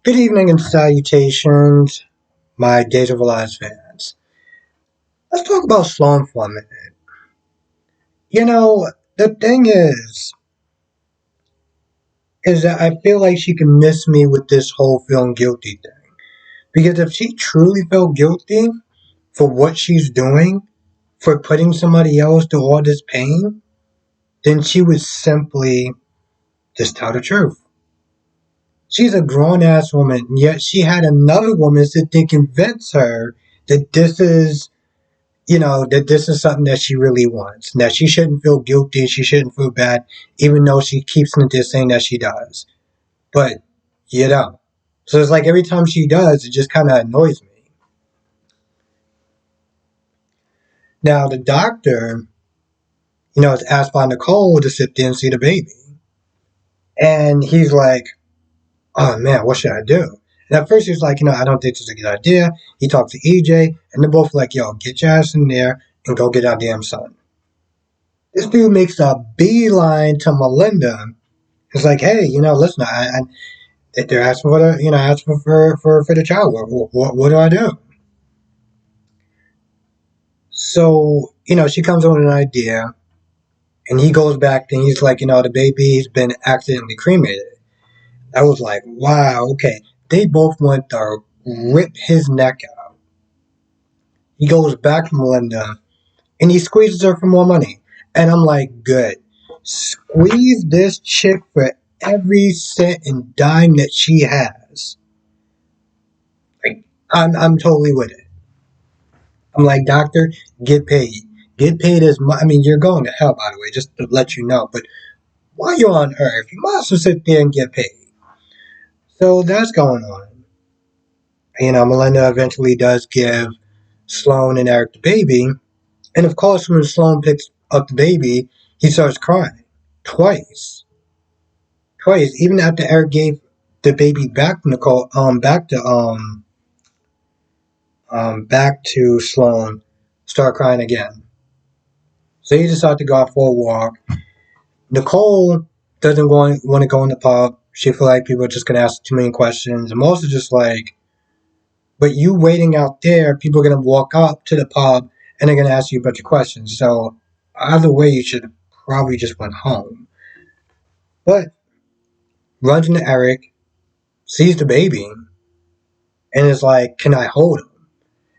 Good evening and salutations, my Days of Our Lives fans. Let's talk about Sloan for a minute. You know, the thing is that I feel like she can miss me with this whole feeling guilty thing. Because if she truly felt guilty for what she's doing, for putting somebody else through all this pain, then she would simply just tell the truth. She's a grown ass woman, yet she had another woman sit there and convince her that this is something that she really wants. That she shouldn't feel guilty, she shouldn't feel bad, even though she keeps saying that she does. But, you know. So it's like every time she does, it just kind of annoys me. Now, the doctor, is asked by Nicole to sit there and see the baby. And he's like, oh man, what should I do? And at first he's like, I don't think this is a good idea. He talked to EJ, and they're both like, yo, get your ass in there and go get our damn son. This dude makes a beeline to Melinda. It's like, hey, listen, if they're asking for asking for the child, what do I do? So, she comes up with an idea, and he goes back and he's like, the baby's been accidentally cremated. I was like, wow, okay. They both want to rip his neck out. He goes back to Melinda, and he squeezes her for more money. And I'm like, good. Squeeze this chick for every cent and dime that she has. Like, I'm totally with it. I'm like, doctor, get paid. Get paid as much. I mean, you're going to hell, by the way, just to let you know. But while you're on Earth, you might as well sit there and get paid. So that's going on. Melinda eventually does give Sloan and Eric the baby. And of course, when Sloan picks up the baby, he starts crying. Twice. Twice. Even after Eric gave the baby back to Nicole, back to Sloan, start crying again. So he decided to go out for a walk. Nicole doesn't want to go in the pub. She feels like people are just going to ask too many questions. And most are just like, but you waiting out there, people are going to walk up to the pub and they're going to ask you a bunch of questions. So either way, you should probably just went home. But runs into Eric, sees the baby, and is like, can I hold him?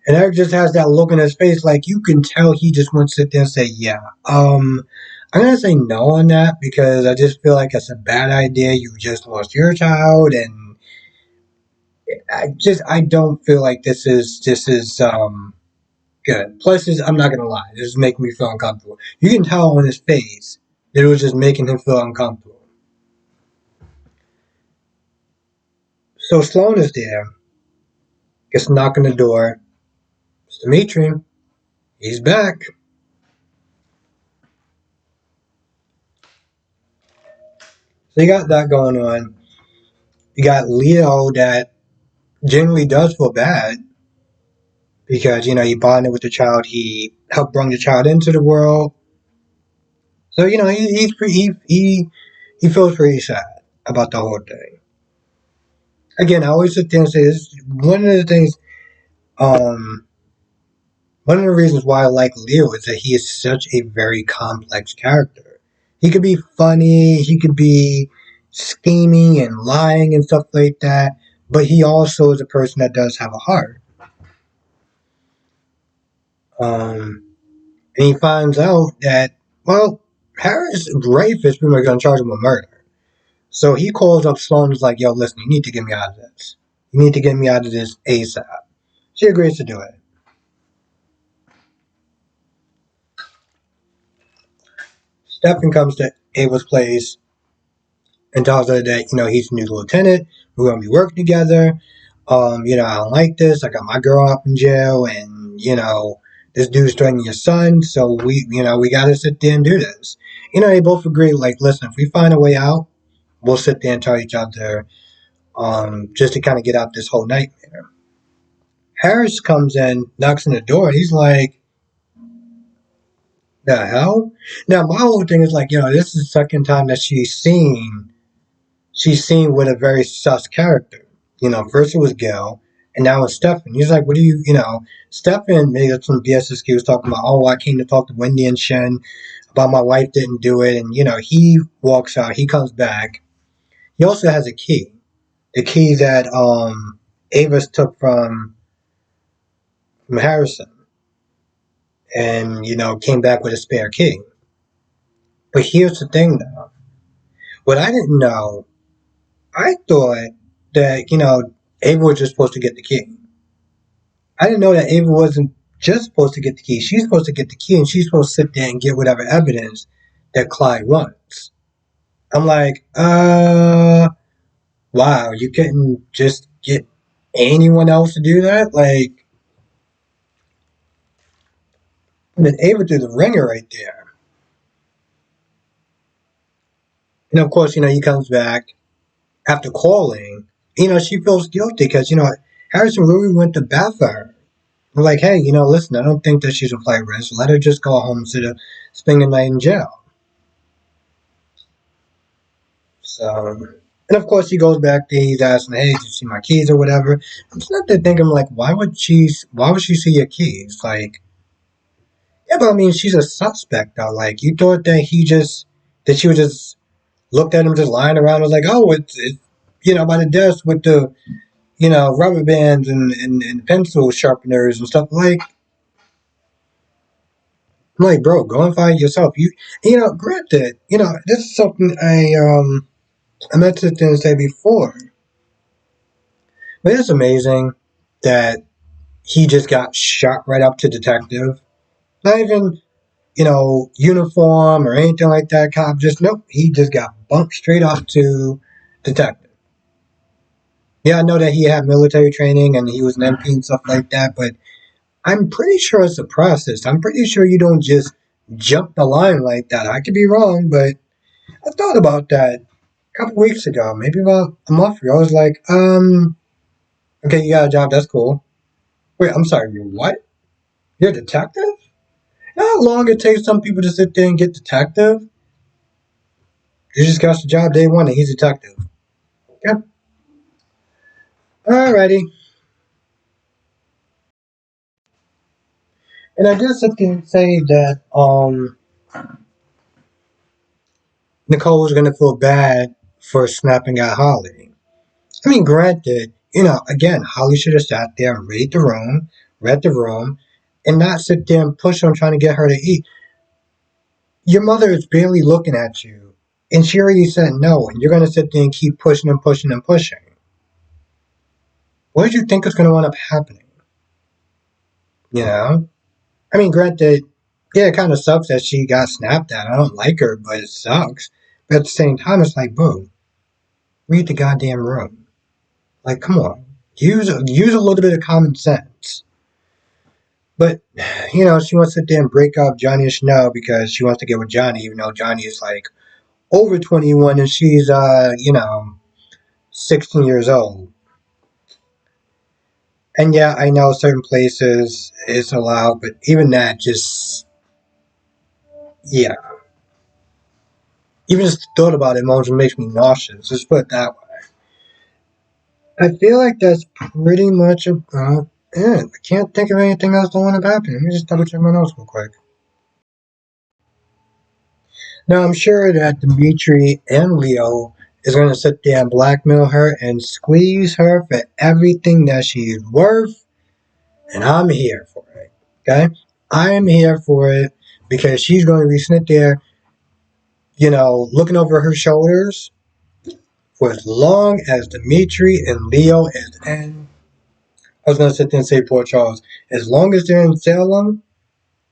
And Eric just has that look in his face, like you can tell he just wants to sit there and say, yeah. I'm gonna say no on that because I just feel like it's a bad idea. You just lost your child, and I don't feel like this is good. Plus, I'm not gonna lie, this is making me feel uncomfortable. You can tell on his face that it was just making him feel uncomfortable. So Sloan is there, gets a knock on the door. It's Dimitri. He's back. So you got that going on. You got Leo that generally does feel bad because he bonded with the child, he helped bring the child into the world. So he feels pretty sad about the whole thing. Again, I always sit there and say this. One of the things, um, one of the reasons why I like Leo is that he is such a very complex character. He could be funny, he could be scheming and lying and stuff like that, but he also is a person that does have a heart. Um, and he finds out that, well, Harris Rafe is pretty much going to charge him with murder. So he calls up Sloan and is like, yo, listen, you need to get me out of this. You need to get me out of this ASAP. She agrees to do it. Stefan comes to Ava's place and tells her that, he's the new lieutenant. We're going to be working together. I don't like this. I got my girl up in jail and, this dude's threatening your son. So we got to sit there and do this. They both agree, like, listen, if we find a way out, we'll sit there and tell each other, just to kind of get out this whole nightmare. Harris comes in, knocks on the door, and he's like, the hell? Now my whole thing is like, this is the second time that she's seen with a very sus character. First it was Gil, and now it's Stefan. He's like, what do Stefan made up some BS excuse talking about, oh, I came to talk to Wendy and Shen about my wife didn't do it. And, he walks out, he comes back. He also has a key. The key that Avis took from Harrison and, came back with a spare key. But here's the thing, though. What I didn't know, I thought that, Ava was just supposed to get the key. I didn't know that Ava wasn't just supposed to get the key. She's supposed to get the key and she's supposed to sit there and get whatever evidence that Clyde wants. I'm like, wow, you couldn't just get anyone else to do that? Like, and then Ava threw the ringer right there. And of course, he comes back after calling. She feels guilty because, Harrison really went to bat for her. I'm like, hey, listen, I don't think that she's a flight risk. Let her just go home instead of spending the night in jail. So, and of course, he goes back there. He's asking, "Hey, did you see my keys or whatever?" I'm just not there thinking, like, why would she see your keys? Like, yeah, but I mean, she's a suspect, though. Like, you thought that she would just looked at him just lying around. And was like, oh, it's by the desk with the rubber bands and pencil sharpeners and stuff. Like, I'm like, bro, go and find yourself. Granted, this is something I meant to say before. But it's amazing that he just got shot right up to detective. Not even, uniform or anything like that. Cop just, nope. He just got bumped straight up to detective. Yeah, I know that he had military training and he was an MP and stuff like that, but I'm pretty sure it's a process. I'm pretty sure you don't just jump the line like that. I could be wrong, but I thought about that a couple weeks ago, maybe about a month ago. I was like, okay, you got a job, that's cool. Wait, I'm sorry, you're what? You're a detective? You know how long it takes some people to sit there and get detective? You just got the job day one and he's a detective. Yep. Alrighty. And I guess I can say that Nicole was gonna feel bad for snapping at Holly. I mean, granted, again, Holly should have sat there and read the room, and not sit there and push on trying to get her to eat. Your mother is barely looking at you, and she already said no, and you're gonna sit there and keep pushing and pushing and pushing. What did you think is gonna end up happening? You know? I mean, granted, yeah, it kind of sucks that she got snapped at. I don't like her, but it sucks. But at the same time, it's like, boo, read the goddamn room. Like, come on, use a little bit of common sense. But she wants to sit there and break up Johnny and Chanel because she wants to get with Johnny, even though Johnny is like over 21 and she's 16 years old. And yeah, I know certain places it's allowed, but even that just yeah. Even just thought about it emotion makes me nauseous. Just put it that way. I feel like that's pretty much about it. I can't think of anything else that would have happened. Let me just double check my notes real quick. Now I'm sure that Dimitri and Leo is going to sit there and blackmail her and squeeze her for everything that she's worth, and I'm here for it. Okay, I am here for it because she's going to be sitting there, looking over her shoulders for as long as Dimitri and Leo is in. I was going to sit there and say Port Charles. As long as they're in Salem,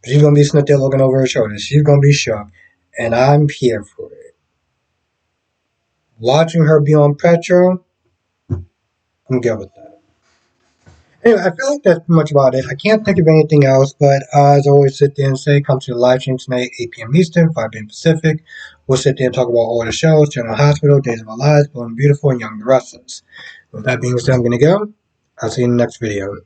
she's going to be sitting there looking over her shoulders. She's going to be shocked, and I'm here for it. Watching her be on Petro, I'm good with that. Anyway, I feel like that's pretty much about it. I can't think of anything else, but as I always sit there and say, come to the live stream tonight, 8 p.m. Eastern, 5 p.m. Pacific. We'll sit there and talk about all the shows, General Hospital, Days of Our Lives, Bold and Beautiful, and Young the Restless. With that being said, I'm going to go. I'll see you in the next video.